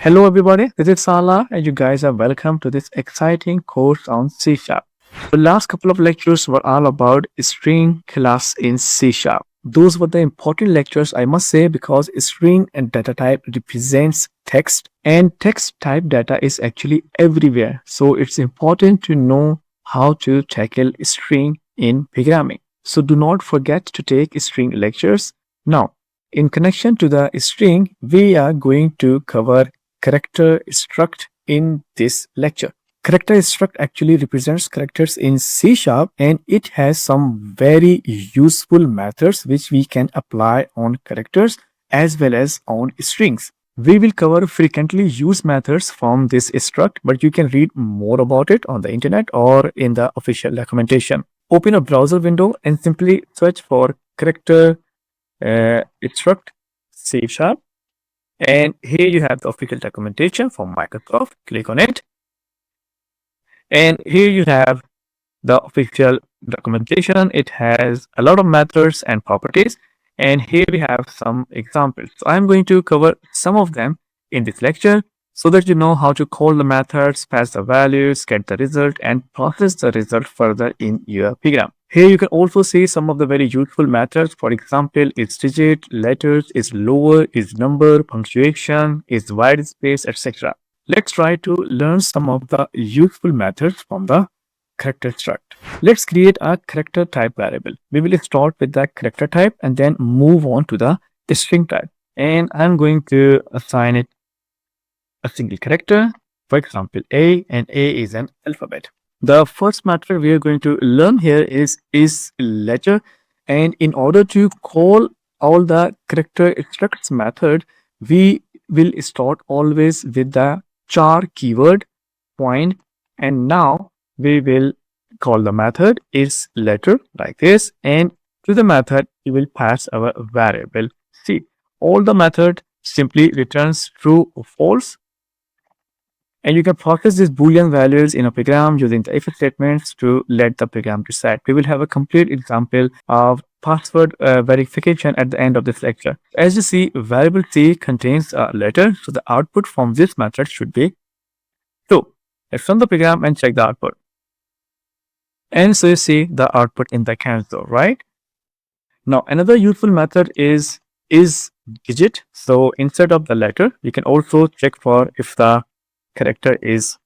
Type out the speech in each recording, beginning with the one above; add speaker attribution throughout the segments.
Speaker 1: Hello everybody, this is Salar and you guys are welcome to this exciting course on C#. The last couple of lectures were all about string class in C#. Those were the important lectures, I must say, because string and data type represents text and text type data is actually everywhere. So it's important to know how to tackle string in programming. So do not forget to take string lectures. Now, in connection to the string, we are going to cover character struct in this lecture. Character struct actually represents characters in C# and it has some very useful methods which we can apply on characters as well as on strings. We will cover frequently used methods from this struct, but you can read more about it on the internet or in the official documentation. Open a browser window and simply search for character struct C#. And here you have the official documentation from Microsoft. Click on it. And here you have the official documentation. It has a lot of methods and properties. And here we have some examples. So I'm going to cover some of them in this lecture so that you know how to call the methods, pass the values, get the result, and process the result further in your program. Here you can also see some of the very useful methods. For example, IsDigit, letters, IsLower, IsNumber, punctuation, IsWhiteSpace, etc. Let's try to learn some of the useful methods from the character struct. Let's create a character type variable. We will start with the character type and then move on to the string type. And I'm going to assign it a single character, for example, A, and A is an alphabet. The first method we are going to learn here is IsLetter, and in order to call all the character structs method, we will start always with the char keyword point, and now we will call the method IsLetter like this, and to the method we will pass our variable C. All the method simply returns true or false. And you can process these Boolean values in a program using the if statements to let the program decide. We will have a complete example of password verification at the end of this lecture. As you see, variable C contains a letter, so the output from this method should be 2. Let's run the program and check the output. And so you see the output in the console, right? Now, another useful method is IsDigit. So instead of the letter, you can also check for if the character is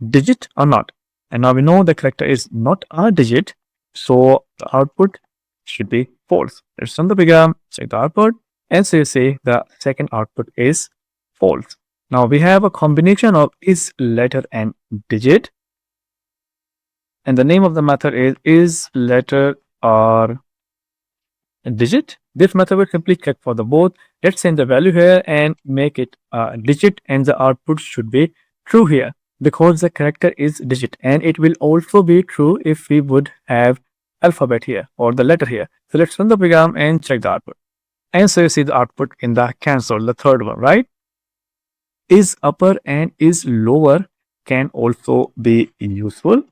Speaker 1: digit or not. And now we know the character is not a digit, so the output should be false. Let's run the program, check the output, and so you see the second output is false. Now we have a combination of IsLetter and digit, and the name of the method is IsLetterOrDigit. This method will simply check for the both. Let's send the value here and make it a digit, and the output should be true here because the character is digit, and it will also be true if we would have alphabet here or the letter here. So let's run the program and check the output. And so you see the output in the console, the third one, right? IsUpper and IsLower can also be useful.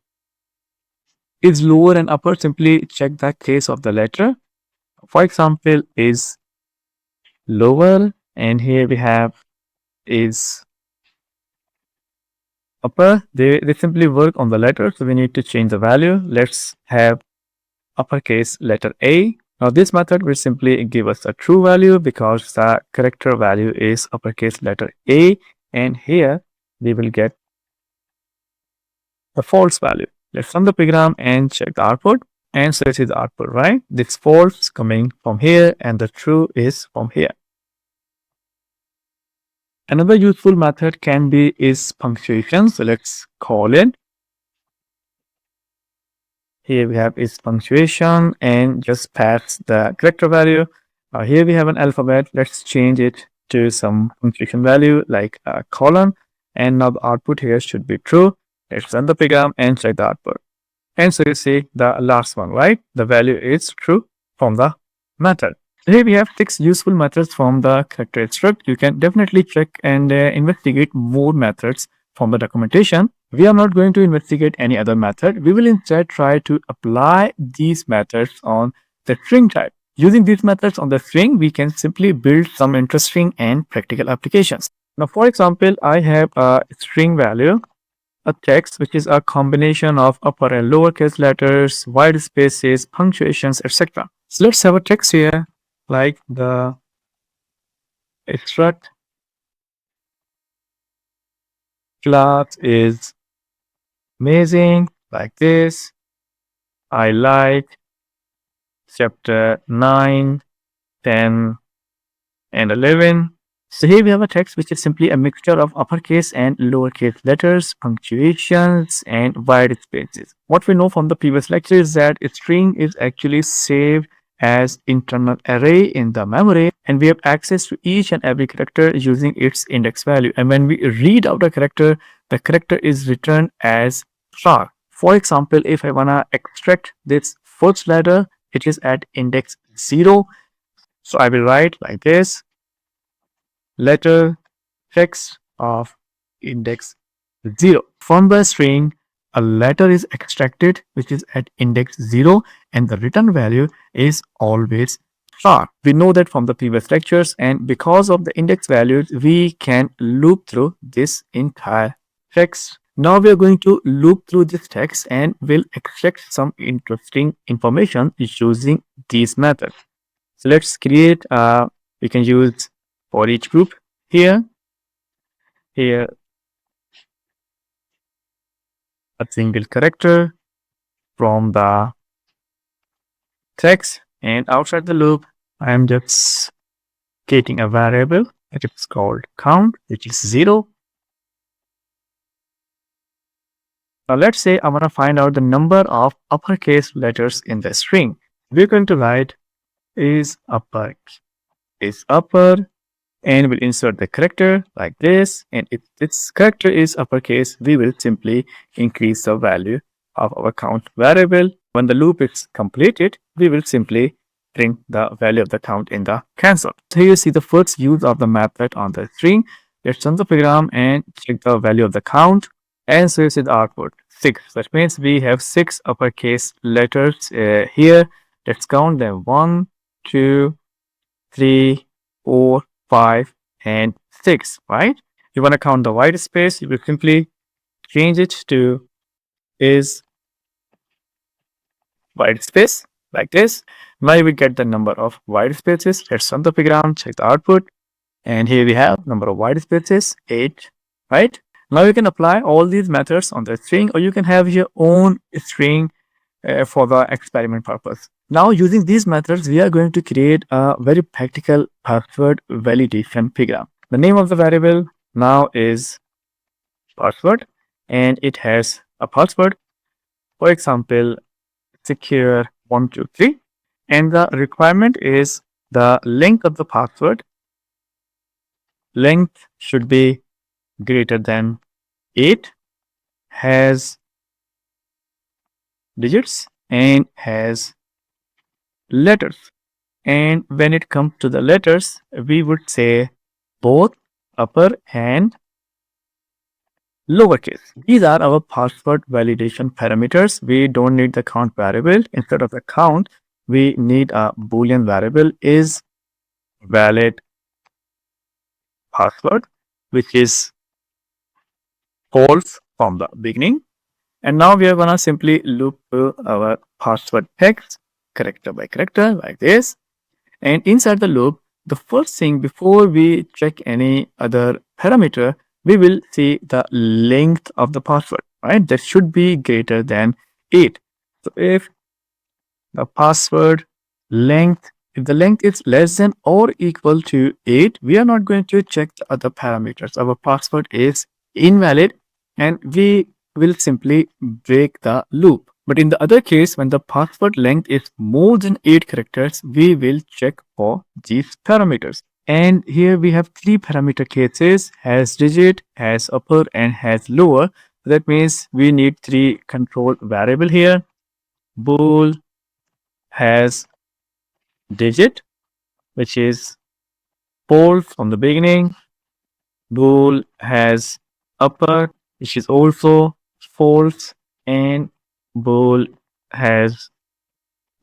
Speaker 1: IsLower and upper simply check the case of the letter. For example, IsLower, and here we have IsUpper. They simply work on the letter, so we need to change the value. Let's have uppercase letter A. Now this method will simply give us a true value because the character value is uppercase letter A, and here we will get the false value. Let's run the program and check the output. And so this is the output, right? This false coming from here and the true is from here. Another useful method can be is punctuation. So let's call it. Here we have is punctuation and just pass the character value. Here we have an alphabet. Let's change it to some punctuation value like a colon. And now the output here should be true. Let's run the program and check the output. And so you see the last one, right? The value is true from the method. Here we have 6 useful methods from the character struct. You can definitely check and investigate more methods from the documentation. We are not going to investigate any other method. We will instead try to apply these methods on the string type. Using these methods on the string, we can simply build some interesting and practical applications. Now, for example, I have a string value, a text which is a combination of upper and lowercase letters, white spaces, punctuations, etc. So let's have a text here like the struct class is amazing, like this. I like chapter 9, 10, and 11. So here we have a text which is simply a mixture of uppercase and lowercase letters, punctuations, and wide spaces. What we know from the previous lecture is that a string is actually saved as internal array in the memory, and we have access to each and every character using its index value. And when we read out a character, the character is returned as char. For example, if I wanna extract this first letter, it is at index 0. So I will write like this: letter text of index 0. From the string, a letter is extracted which is at index 0, and the return value is always char. We know that from the previous lectures, and because of the index values, we can loop through this entire text. Now we are going to loop through this text and will extract some interesting information using these methods. So let's create we can use for each group here a single character from the text, and outside the loop I am just creating a variable that is called count, which is 0. Now let's say I want to find out the number of uppercase letters in the string. We're going to write IsUpper, and we'll insert the character like this. And if this character is uppercase, we will simply increase the value of our count variable. When the loop is completed, we will simply print the value of the count in the console. So here you see the first use of the method on the string. Let's run the program and check the value of the count. And so you see the output 6. That means we have 6 uppercase letters here. Let's count them: 1, 2, 3, 4, 5, and 6, right? You want to count the white space, you will simply change it to is white space like this. Now you will get the number of white spaces. Let's run the program, check the output, and here we have number of white spaces 8, right? Now you can apply all these methods on the string, or you can have your own string for the experiment purpose. Now using these methods, we are going to create a very practical password validation program. The name of the variable now is password, and it has a password, for example, secure123, and the requirement is the length of the password. Length should be greater than 8, has digits, and has letters. And when it comes to the letters, we would say both upper and lowercase. These are our password validation parameters. We don't need the count variable. Instead of the count, we need a boolean variable is valid password, which is false from the beginning. And now we are gonna simply loop our password text character by character like this. And inside the loop, the first thing before we check any other parameter, we will see the length of the password, right? That should be greater than 8. So if the password length, if the length is less than or equal to 8, we are not going to check the other parameters. Our password is invalid, and we will simply break the loop. But in the other case, when the password length is more than 8 characters, we will check for these parameters. And here we have 3 parameter cases: has digit, has upper, and has lower. That means we need 3 control variable here. Bool has digit, which is false from the beginning. Bool has upper, which is also false, and bool has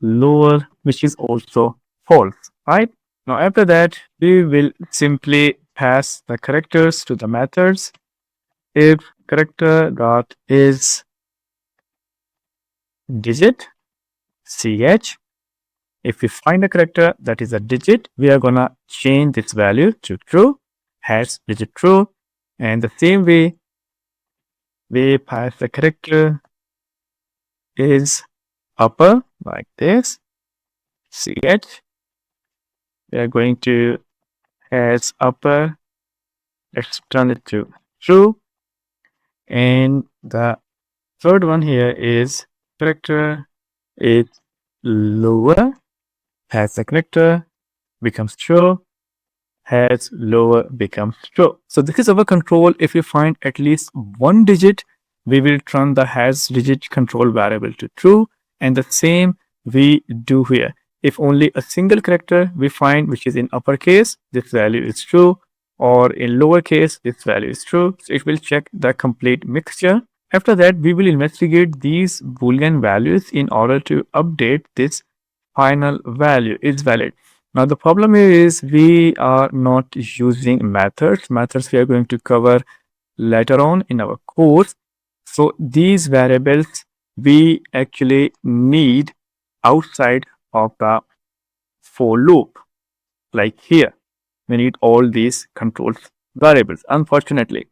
Speaker 1: lower, which is also false, right? Now after that, we will simply pass the characters to the methods. If character dot is digit ch, if we find a character that is a digit, we are gonna change this value to true, hash digit true, and the same way we pass the character is upper like this ch, we are going to hash upper, let's turn it to true, and the third one here is character is lower, has the character becomes true, has lower becomes true. So this is our control. If we find at least one digit, we will turn the has digit control variable to true, and the same we do here. If only a single character we find which is in uppercase, this value is true, or in lowercase, this value is true. So it will check the complete mixture. After that, we will investigate these Boolean values in order to update this final value is valid. Now the problem here is we are not using methods. Methods we are going to cover later on in our course. So these variables we actually need outside of the for loop. Like here, we need all these control variables, unfortunately.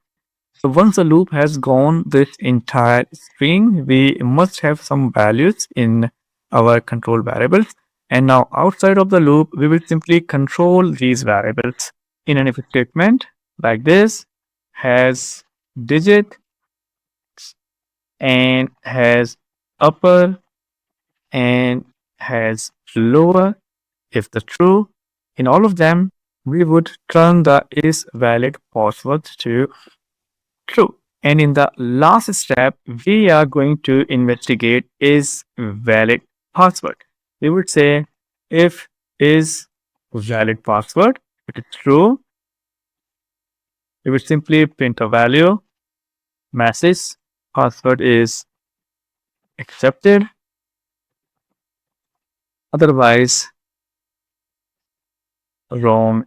Speaker 1: So once the loop has gone this entire string, we must have some values in our control variables. And now outside of the loop, we will simply control these variables in an if statement like this, has digit and has upper and has lower. If the true, in all of them, we would turn the is valid password to true. And in the last step, we are going to investigate is valid password. We would say if is valid password, if it's true, we would simply print a value, message, password is accepted. Otherwise, wrong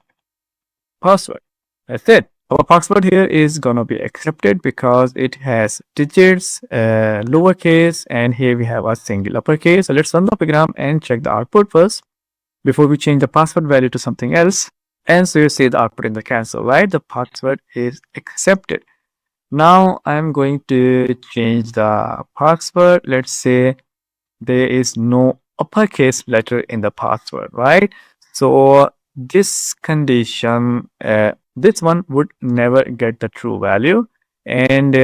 Speaker 1: password. That's it. Our password here is gonna be accepted because it has digits, lowercase, and here we have a single uppercase. So let's run the program and check the output first before we change the password value to something else. And so you see the output in the console, right? The password is accepted. Now I'm going to change the password. Let's say there is no uppercase letter in the password, right? So this condition, this one would never get the true value, and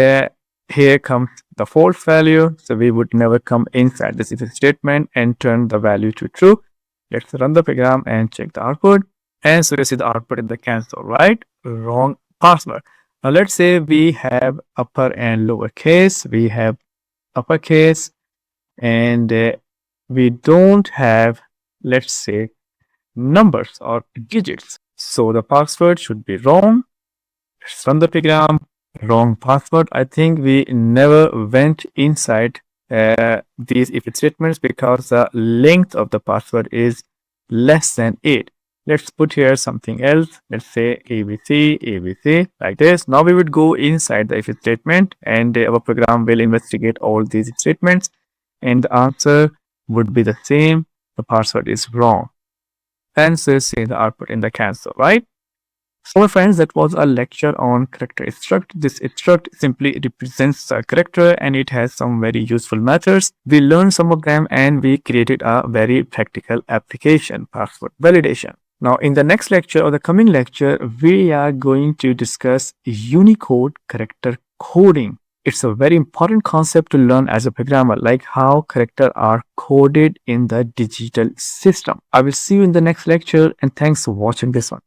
Speaker 1: here comes the false value, so we would never come inside this if statement and turn the value to true. Let's run the program and check the output, and so you see the output in the console, right? Wrong password. Now let's say we have upper and lower case, we have uppercase, and we don't have, let's say, numbers or digits. So the password should be wrong. Let's run the program. Wrong password. I think we never went inside these if statements because the length of the password is less than 8. Let's put here something else. Let's say ABC, ABC, like this. Now we would go inside the if statement and our program will investigate all these statements, and the answer would be the same. The password is wrong. And so see the output in the console, right? So my friends, that was a lecture on character struct. This struct simply represents a character and it has some very useful methods. We learned some of them and we created a very practical application, password validation. Now in the next lecture or the coming lecture, we are going to discuss Unicode character coding. It's a very important concept to learn as a programmer, like how characters are coded in the digital system. I will see you in the next lecture and thanks for watching this one.